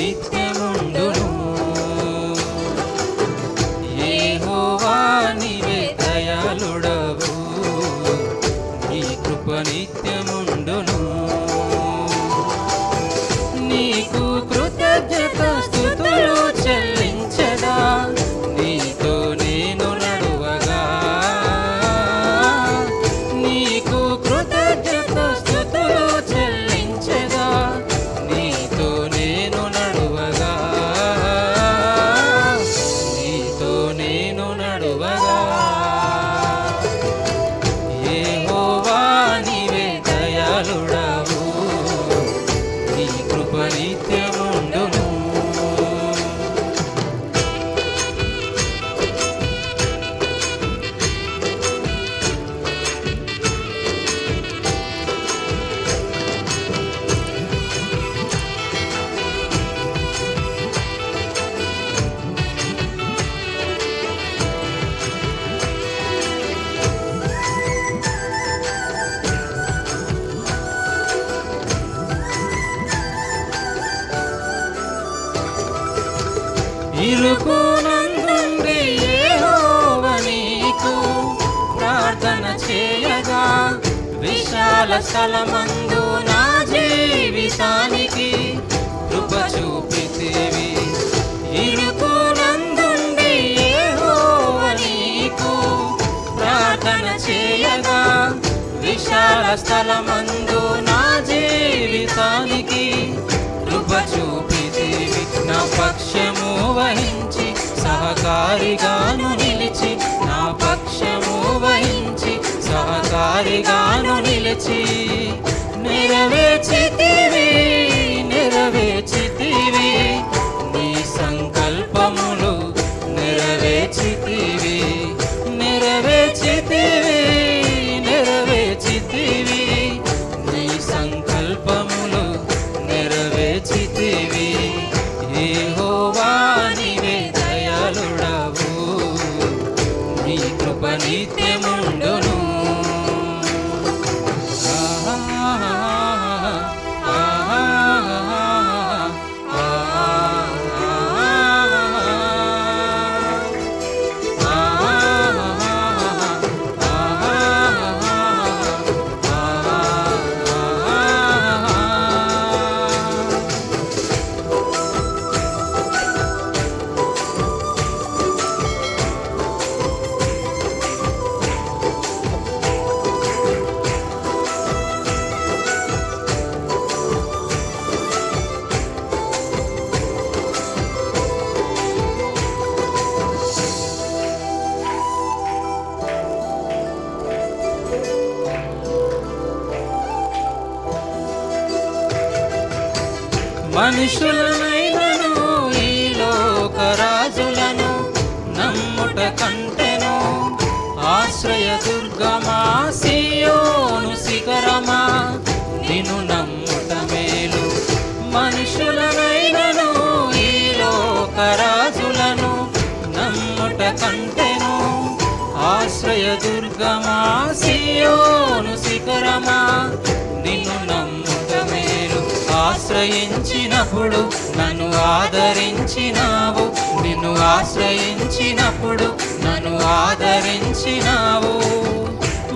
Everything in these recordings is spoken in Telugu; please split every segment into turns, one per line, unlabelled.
నిత్యముండును. యెహోవా నీవే దయాళుడవు, నీ కృప నిత్యముండును. నీకు కృతజ్ఞత స్తుతులు చెల్లించదా, నీతో నేను నడువగా. నీకు కృతజ్ఞత స్తుతులు చెల్లించదా, నీతో నేను నడువగా. నీతో నేను నడువగా. యెహోవా నీవే దయాళుడవు, నీ కృప నిత్యముండును. ఇరుకునందుండి యెహోవా నీకు ప్రార్థన చేయగా, విశాల స్థలమందు నా జీవితానికి కృప చూపితివి. ఇరుకునందుండి యెహోవా నీకు ప్రార్థన చేయగా, విశాల స్థలమందు నా జీవితానికి కృప చూపితివి. నా పక్షము వహించి సహకారిగాను నిలిచి, నా పక్షము వహించి సహకారిగాను నిలిచి, నెరవేర్చితివి నెరవేర్చితివి నీ సంకల్పములు నెరవేర్చితివి. నెరవేర్చితివి నెరవేర్చితివి నీ సంకల్పములు నెరవేర్చితివి. యెహోవా నీవే దయాళుడవు, నీ కృప నిత్యముండును. మనుషులనైనను ఈ లోక రాజులను నమ్ముట కంటెను, ఆశ్రయ దుర్గమా సీయోను శిఖరమా నిన్ను నమ్ముట మేలు. మనుషులనైనను ఈ లోక రాజులను నమ్ముట కంటెను, ఆశ్రయ దుర్గమా సీయోను శిఖరమా నిన్ను నమ్ముట మేలు. ఆశ్రయించినప్పుడు నన్ను ఆదరించినావు, నిన్ను ఆశ్రయించినప్పుడు నన్ను ఆదరించినావు.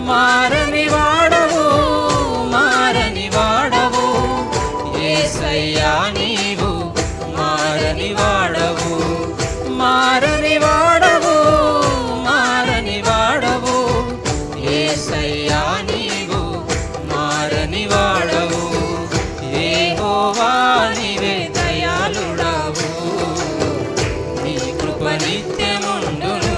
మారని వాడవు మారని వాడవు యేసయ్యా నీవు, మారని వాడవు మారని వాడవు మారని వాడవు యేసయ్యా నీవు, మారని వాడవు. యెహోవా నీవే దయాళుడవు, నీ కృప నిత్యముండును.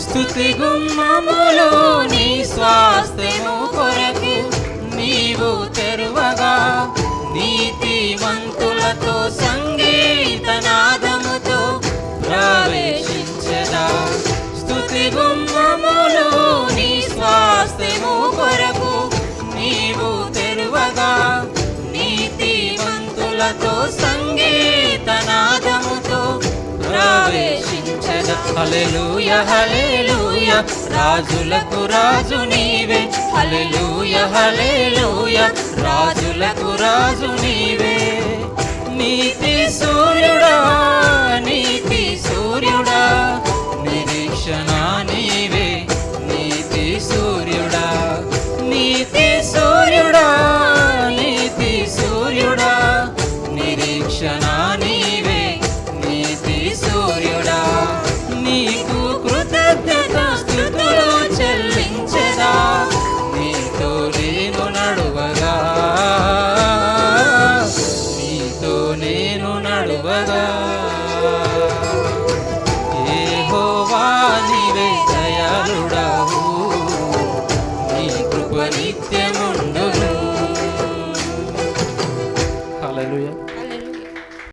స్తుతి గుమ్మములో నీ స్వాస్థ్యము కొరకు నీవు తెరువగా, నీతిమంతుల మంతులతో సంగీతనాదముతో ప్రవేశించెదా. స్తుతి గుమ్మములు నీ స్వాస్థ్యము కొరకు నీవు తెరువగా, నీతిమంతులతో సంగీతనాదముతో ప్రవేశించెదా. హల్లెలూయా హల్లెలూయా, రాజులకు రాజు నీవే. హల్లెలూయా హల్లెలూయా, రాజులకు రాజు నీవే. నీతి సూర్య